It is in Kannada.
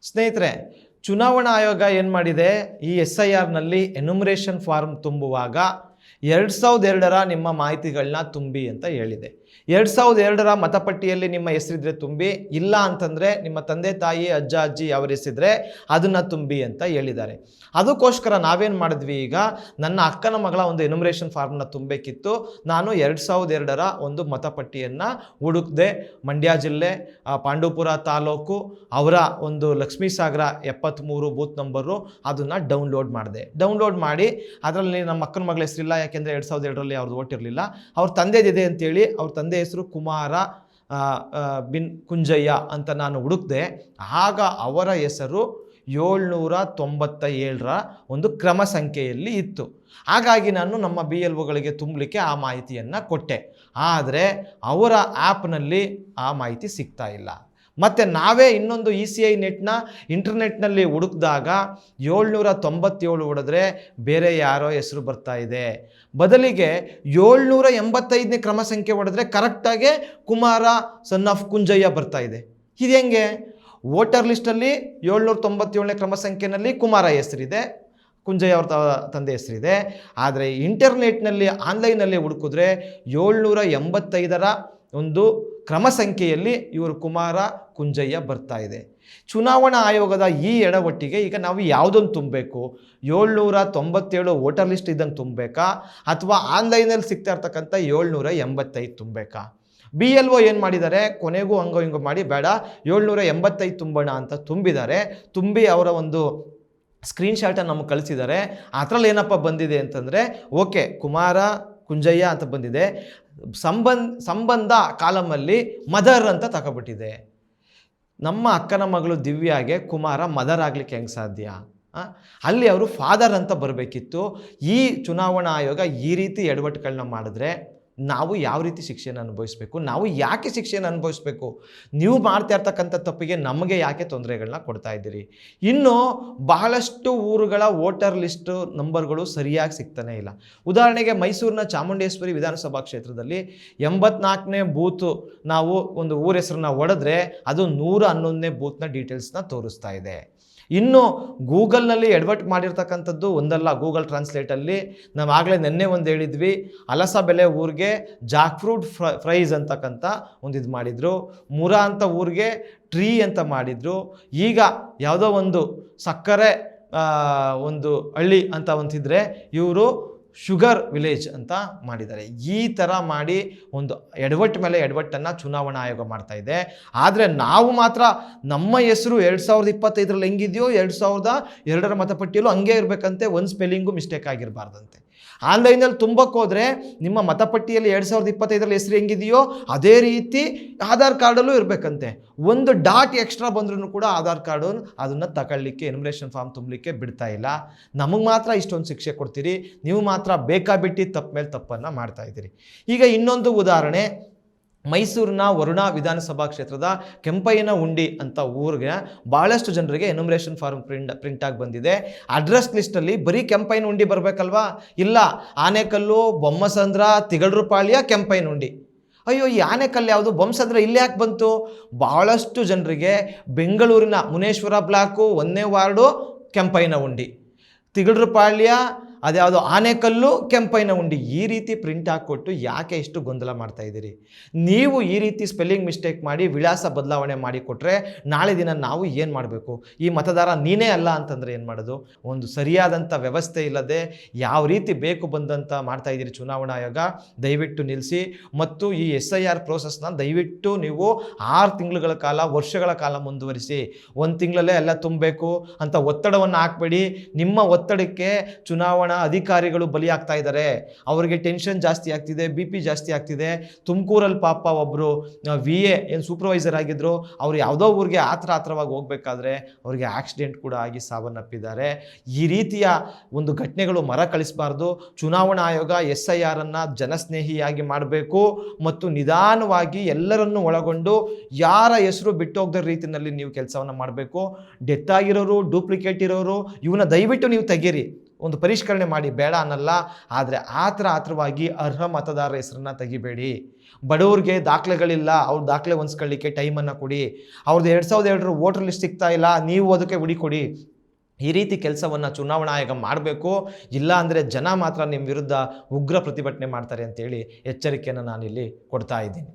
ಸ್ನೇಹಿತರೆ, ಚುನಾವಣಾ ಆಯೋಗ ಏನು ಮಾಡಿದೆ, ಈ SIRನಲ್ಲಿ ಎನ್ಯುಮರೇಷನ್ ಫಾರ್ಮ್ ತುಂಬುವಾಗ 2002ರ ನಿಮ್ಮ ಮಾಹಿತಿಗಳನ್ನ ತುಂಬಿ ಅಂತ ಹೇಳಿದೆ. 2002ರ ಮತಪಟ್ಟಿಯಲ್ಲಿ ನಿಮ್ಮ ಹೆಸರಿದ್ರೆ ತುಂಬಿ, ಇಲ್ಲ ಅಂತಂದರೆ ನಿಮ್ಮ ತಂದೆ ತಾಯಿ ಅಜ್ಜ ಅಜ್ಜಿ ಅವರ ಹೆಸರಿದ್ರೆ ಅದನ್ನು ತುಂಬಿ ಅಂತ ಹೇಳಿದ್ದಾರೆ. ಅದಕ್ಕೋಸ್ಕರ ನಾವೇನು ಮಾಡಿದ್ವಿ, ಈಗ ನನ್ನ ಅಕ್ಕನ ಮಗಳ ಒಂದು ಎನ್ಯುಮರೇಷನ್ ಫಾರ್ಮ್ನ ತುಂಬಬೇಕಿತ್ತು. ನಾನು 2002ರ ಒಂದು ಮತಪಟ್ಟಿಯನ್ನು ಹುಡುಕ್ದೆ. ಮಂಡ್ಯ ಜಿಲ್ಲೆ ಪಾಂಡವಪುರ ತಾಲೂಕು ಅವರ ಒಂದು ಲಕ್ಷ್ಮೀಸಾಗರ 73 ಬೂತ್ ನಂಬರು ಅದನ್ನು ಡೌನ್ಲೋಡ್ ಮಾಡಿ ಅದರಲ್ಲಿ ನಮ್ಮ ಅಕ್ಕನ ಮಗಳ ಹೆಸರಿಲ್ಲ, ಯಾಕೆಂದರೆ 2002ರಲ್ಲಿ ಅವ್ರದ್ದು ಓಟ್ ಇರಲಿಲ್ಲ. ಅವ್ರ ತಂದೆದಿದೆ ಅಂತೇಳಿ ಅವ್ರ ತಂದೆ ಹೆಸರು ಕುಮಾರ ಬಿನ್ ಕುಂಜಯ್ಯ ಅಂತ ನಾನು ಹುಡುಕ್ದೆ. ಆಗ ಅವರ ಹೆಸರು 797ರ ಒಂದು ಕ್ರಮ ಸಂಖ್ಯೆಯಲ್ಲಿ ಇತ್ತು. ಹಾಗಾಗಿ ನಾನು ನಮ್ಮ BLOಗಳಿಗೆ ತುಂಬಲಿಕ್ಕೆ ಆ ಮಾಹಿತಿಯನ್ನು ಕೊಟ್ಟೆ. ಆದರೆ ಅವರ ಆ್ಯಪ್ನಲ್ಲಿ ಆ ಮಾಹಿತಿ ಸಿಗ್ತಾ ಇಲ್ಲ. ಮತ್ತು ನಾವೇ ಇನ್ನೊಂದು ECI ಇಂಟರ್ನೆಟ್ನಲ್ಲಿ ಹುಡುಕಿದಾಗ 797 ಹೊಡೆದ್ರೆ ಬೇರೆ ಯಾರೋ ಹೆಸರು ಬರ್ತಾ ಇದೆ. ಬದಲಿಗೆ 785ನೇ ಕ್ರಮ ಸಂಖ್ಯೆ ಹೊಡೆದ್ರೆ ಕರೆಕ್ಟಾಗಿ ಕುಮಾರ ಸನ್ ಆಫ್ ಕುಂಜಯ್ಯ ಬರ್ತಾ ಇದೆ. ಇದು ಹೆಂಗೆ? ವೋಟರ್ ಲಿಸ್ಟಲ್ಲಿ 797ನೇ ಕ್ರಮ ಸಂಖ್ಯೆಯಲ್ಲಿ ಕುಮಾರ ಹೆಸರಿದೆ, ಕುಂಜಯ್ಯ ಅವ್ರ ತಂದೆ ಹೆಸರಿದೆ. ಆದರೆ ಇಂಟರ್ನೆಟ್ನಲ್ಲಿ ಆನ್ಲೈನಲ್ಲಿ ಹುಡುಕಿದ್ರೆ 785ರ ಒಂದು ಕ್ರಮ ಸಂಖ್ಯೆಯಲ್ಲಿ ಇವರು ಕುಮಾರ ಕುಂಜಯ್ಯ ಬರ್ತಾ ಇದೆ. ಚುನಾವಣಾ ಆಯೋಗದ ಈ ಎಡವಟ್ಟಿಗೆ ಈಗ ನಾವು ಯಾವುದನ್ನು ತುಂಬಬೇಕು? 797 ವೋಟರ್ ಲಿಸ್ಟ್ ಇದ್ದಂಗೆ ತುಂಬಬೇಕಾ, ಅಥವಾ ಆನ್ಲೈನಲ್ಲಿ ಸಿಗ್ತಾ ಇರ್ತಕ್ಕಂಥ 785 ತುಂಬಬೇಕಾ? BLO ಏನು ಮಾಡಿದ್ದಾರೆ, ಕೊನೆಗೂ ಹಂಗೋ ಹಿಂಗೋ ಮಾಡಿ ಬೇಡ 785 ತುಂಬೋಣ ಅಂತ ತುಂಬಿ ಅವರ ಒಂದು ಸ್ಕ್ರೀನ್ಶಾಟನ್ನು ನಮಗೆ ಕಳಿಸಿದ್ದಾರೆ. ಅದರಲ್ಲಿ ಏನಪ್ಪ ಬಂದಿದೆ ಅಂತಂದರೆ, ಓಕೆ ಕುಮಾರ ಕುಂಜಯ್ಯ ಅಂತ ಬಂದಿದೆ, ಸಂಬಂಧ ಕಾಲಮಲ್ಲಿ ಮದರ್ ಅಂತ ತಗೊಬಿಟ್ಟಿದೆ. ನಮ್ಮ ಅಕ್ಕನ ಮಗಳು ದಿವ್ಯಾಗೆ ಕುಮಾರ ಮದರ್ ಆಗಲಿಕ್ಕೆ ಹೆಂಗೆ ಸಾಧ್ಯ? ಅಲ್ಲಿ ಅವರು ಫಾದರ್ ಅಂತ ಬರಬೇಕಿತ್ತು. ಈ ಚುನಾವಣಾ ಆಯೋಗ ಈ ರೀತಿ ಎಡವಟ್ಟುಗಳನ್ನ ಮಾಡಿದ್ರೆ ನಾವು ಯಾವ ರೀತಿ ಶಿಕ್ಷೆಯನ್ನು ಅನುಭವಿಸಬೇಕು? ನಾವು ಯಾಕೆ ಶಿಕ್ಷೆಯನ್ನು ಅನುಭವಿಸಬೇಕು? ನೀವು ಮಾಡ್ತಾ ಇರ್ತಕ್ಕಂಥ ತಪ್ಪಿಗೆ ನಮಗೆ ಯಾಕೆ ತೊಂದರೆಗಳನ್ನ ಕೊಡ್ತಾ ಇದ್ದೀರಿ? ಇನ್ನು ಬಹಳಷ್ಟು ಊರುಗಳ ವೋಟರ್ ಲಿಸ್ಟ್ ನಂಬರ್ಗಳು ಸರಿಯಾಗಿ ಸಿಗ್ತಾನೆ ಇಲ್ಲ. ಉದಾಹರಣೆಗೆ ಮೈಸೂರಿನ ಚಾಮುಂಡೇಶ್ವರಿ ವಿಧಾನಸಭಾ ಕ್ಷೇತ್ರದಲ್ಲಿ 84ನೇ ಬೂತು ನಾವು ಒಂದು ಊರ ಹೆಸರನ್ನ ಹೊಡೆದ್ರೆ ಅದು 111ನೇ ಬೂತ್ನ ಡೀಟೇಲ್ಸ್ನ ತೋರಿಸ್ತಾ ಇದೆ. ಇನ್ನು ಗೂಗಲ್ನಲ್ಲಿ ಎಡವಟ್ಟು ಮಾಡಿರ್ತಕ್ಕಂಥದ್ದು ಒಂದಲ್ಲ, ಗೂಗಲ್ ಟ್ರಾನ್ಸ್ಲೇಟಲ್ಲಿ ನಾವು ಆಗಲೇ ನೆನ್ನೆ ಒಂದು ಹೇಳಿದ್ವಿ, ಅಲಸಬೆಲೆ ಊರಿಗೆ ಜಾಕ್ ಫ್ರೂಟ್ ಫ್ರೈಸ್ ಅಂತಕ್ಕಂಥ ಒಂದು ಇದು ಮಾಡಿದರು, ಮುರಾ ಅಂತ ಊರಿಗೆ ಟ್ರೀ ಅಂತ ಮಾಡಿದರು. ಈಗ ಯಾವುದೋ ಒಂದು ಸಕ್ಕರೆ ಒಂದು ಹಳ್ಳಿ ಅಂತ ಅಂತಿದ್ರೆ ಇವರು ಶುಗರ್ ವಿಲೇಜ್ ಅಂತ ಮಾಡಿದ್ದಾರೆ. ಈ ಥರ ಮಾಡಿ ಒಂದು ಎಡವಟ್ಟು ಮೇಲೆ ಎಡವಟ್ಟನ್ನು ಚುನಾವಣಾ ಆಯೋಗ ಮಾಡ್ತಾ ಇದೆ. ಆದರೆ ನಾವು ಮಾತ್ರ ನಮ್ಮ ಹೆಸರು 2025ರಲ್ಲಿ ಹೆಂಗಿದೆಯೋ 2002ರ ಮತಪಟ್ಟಿಯಲ್ಲೂ ಹಂಗೆ ಇರಬೇಕಂತೆ, ಒಂದು ಸ್ಪೆಲ್ಲಿಂಗು ಮಿಸ್ಟೇಕ್ ಆಗಿರಬಾರ್ದಂತೆ. ಆನ್ಲೈನಲ್ಲಿ ತುಂಬಕ್ಕೆ ಹೋದರೆ ನಿಮ್ಮ ಮತಪಟ್ಟಿಯಲ್ಲಿ 2025ರಲ್ಲಿ ಹೆಸರು ಹೆಂಗಿದೆಯೋ ಅದೇ ರೀತಿ ಆಧಾರ್ ಕಾರ್ಡಲ್ಲೂ ಇರಬೇಕಂತೆ. ಒಂದು ಡಾಟ್ ಎಕ್ಸ್ಟ್ರಾ ಬಂದ್ರೂ ಕೂಡ ಆಧಾರ್ ಕಾರ್ಡು ಅದನ್ನು ತಗೊಳ್ಳಿಕ್ಕೆ, ಎನ್ಯುಮರೇಷನ್ ಫಾರ್ಮ್ ತುಂಬಲಿಕ್ಕೆ ಬಿಡ್ತಾ ಇಲ್ಲ. ನಮಗೆ ಮಾತ್ರ ಇಷ್ಟೊಂದು ಶಿಕ್ಷೆ ಕೊಡ್ತೀರಿ, ನೀವು ಮಾತ್ರ ಬೇಕಾಬಿಟ್ಟು ತಪ್ಪ ಮೇಲೆ ತಪ್ಪನ್ನು ಮಾಡ್ತಾ ಇದ್ದೀರಿ. ಈಗ ಇನ್ನೊಂದು ಉದಾಹರಣೆ, ಮೈಸೂರಿನ ವರುಣಾ ವಿಧಾನಸಭಾ ಕ್ಷೇತ್ರದ ಕೆಂಪಯ್ಯನಹುಂಡಿ ಅಂತ ಊರಿಗೆ ಭಾಳಷ್ಟು ಜನರಿಗೆ ಎನ್ಯುಮರೇಷನ್ ಫಾರ್ಮ್ ಪ್ರಿಂಟಾಗಿ ಬಂದಿದೆ. ಅಡ್ರೆಸ್ ಲಿಸ್ಟಲ್ಲಿ ಬರೀ ಕೆಂಪಯ್ಯನಹುಂಡಿ ಬರಬೇಕಲ್ವಾ? ಇಲ್ಲ, ಆನೆಕಲ್ಲು, ಬೊಮ್ಮಸಂದ್ರ, ತಿಗಳರಪಾಳ್ಯ, ಕೆಂಪಯ್ಯನಹುಂಡಿ. ಅಯ್ಯೋ, ಈ ಆನೆಕಲ್ಲು ಯಾವುದು, ಬೊಮ್ಮಸಂದ್ರ ಇಲ್ಲಿ ಯಾಕೆ ಬಂತು? ಭಾಳಷ್ಟು ಜನರಿಗೆ ಬೆಂಗಳೂರಿನ ಮುನೇಶ್ವರ ಬ್ಲಾಕು 1ನೇ ವಾರ್ಡು ಕೆಂಪಯ್ಯನಹುಂಡಿ, ತಿಗಳರಪಾಳ್ಯ ಅದ್ಯಾವುದು ಆನೆಕಲ್ಲು, ಕೆಂಪಯ್ಯನಹುಂಡಿ, ಈ ರೀತಿ ಪ್ರಿಂಟ್ ಹಾಕ್ಕೊಟ್ಟು ಯಾಕೆ ಇಷ್ಟು ಗೊಂದಲ ಮಾಡ್ತಾ ಇದ್ದೀರಿ? ನೀವು ಈ ರೀತಿ ಸ್ಪೆಲ್ಲಿಂಗ್ ಮಿಸ್ಟೇಕ್ ಮಾಡಿ ವಿಳಾಸ ಬದಲಾವಣೆ ಮಾಡಿಕೊಟ್ರೆ ನಾಳೆ ದಿನ ನಾವು ಏನು ಮಾಡಬೇಕು? ಈ ಮತದಾರ ನೀನೇ ಅಲ್ಲ ಅಂತಂದರೆ ಏನು ಮಾಡೋದು? ಒಂದು ಸರಿಯಾದಂಥ ವ್ಯವಸ್ಥೆ ಇಲ್ಲದೆ ಯಾವ ರೀತಿ ಬೇಕು ಬಂದಂಥ ಮಾಡ್ತಾ ಇದ್ದೀರಿ ಚುನಾವಣಾ ಆಯೋಗ. ದಯವಿಟ್ಟು ನಿಲ್ಲಿಸಿ. ಮತ್ತು ಈ SIR ಪ್ರೋಸೆಸ್ನ ದಯವಿಟ್ಟು ನೀವು 6 ತಿಂಗಳುಗಳ ಕಾಲ, ವರ್ಷಗಳ ಕಾಲ ಮುಂದುವರಿಸಿ. 1 ತಿಂಗಳಲ್ಲೇ ಎಲ್ಲ ತುಂಬಬೇಕು ಅಂತ ಒತ್ತಡವನ್ನು ಹಾಕಬೇಡಿ. ನಿಮ್ಮ ಒತ್ತಡಕ್ಕೆ ಚುನಾವಣಾ ಅಧಿಕಾರಿಗಳು ಬಲಿಯಾಗ್ತಾ ಇದ್ದಾರೆ. ಅವರಿಗೆ ಟೆನ್ಷನ್ ಜಾಸ್ತಿ ಆಗ್ತಿದೆ, BP ಜಾಸ್ತಿ ಆಗ್ತಿದೆ. ತುಮಕೂರಲ್ಲಿ ಪಾಪ ಒಬ್ಬರು VA ಏನು ಸೂಪರ್ವೈಸರ್ ಆಗಿದ್ದರು, ಅವರು ಯಾವುದೋ ಊರಿಗೆ ಆತ್ರವಾಗಿ ಹೋಗ್ಬೇಕಾದ್ರೆ ಅವರಿಗೆ ಆಕ್ಸಿಡೆಂಟ್ ಕೂಡ ಆಗಿ ಸಾವನ್ನಪ್ಪಿದ್ದಾರೆ. ಈ ರೀತಿಯ ಒಂದು ಘಟನೆಗಳು ಮರುಕಳಿಸಬಾರ್ದು. ಚುನಾವಣಾ ಆಯೋಗ SIRನ್ನು ಜನಸ್ನೇಹಿಯಾಗಿ ಮಾಡಬೇಕು ಮತ್ತು ನಿಧಾನವಾಗಿ ಎಲ್ಲರನ್ನೂ ಒಳಗೊಂಡು ಯಾರ ಹೆಸರು ಬಿಟ್ಟೋಗದ ರೀತಿಯಲ್ಲಿ ನೀವು ಕೆಲಸವನ್ನು ಮಾಡಬೇಕು. ಡೆತ್ ಆಗಿರೋರು, ಡೂಪ್ಲಿಕೇಟ್ ಇರೋರು ಇವನ್ನ ದಯವಿಟ್ಟು ನೀವು ತೆಗೀರಿ. ಒಂದು ಪರಿಷ್ಕರಣೆ ಮಾಡಿ, ಬೇಡ ಅನ್ನಲ್ಲ. ಆದರೆ ಆತರವಾಗಿ ಅರ್ಹ ಮತದಾರರ ಹೆಸರನ್ನು ತೆಗಿಬೇಡಿ. ಬಡವ್ರಿಗೆ ದಾಖಲೆಗಳಿಲ್ಲ, ಅವ್ರ ದಾಖಲೆ ಹೊಂದ್ಸ್ಕೊಳ್ಳಿಕ್ಕೆ ಟೈಮನ್ನು ಕೊಡಿ. ಅವ್ರದ್ದು 2002 ವೋಟರ್ ಲಿಸ್ಟ್ ಸಿಗ್ತಾ ಇಲ್ಲ, ನೀವು ಅದಕ್ಕೆ ಹುಡುಕೊಡಿ. ಈ ರೀತಿ ಕೆಲಸವನ್ನು ಚುನಾವಣಾ ಆಯೋಗ ಮಾಡಬೇಕು. ಇಲ್ಲ ಅಂದರೆ ಜನ ಮಾತ್ರ ನಿಮ್ಮ ವಿರುದ್ಧ ಉಗ್ರ ಪ್ರತಿಭಟನೆ ಮಾಡ್ತಾರೆ ಅಂತೇಳಿ ಎಚ್ಚರಿಕೆಯನ್ನು ನಾನಿಲ್ಲಿ ಕೊಡ್ತಾ ಇದ್ದೀನಿ.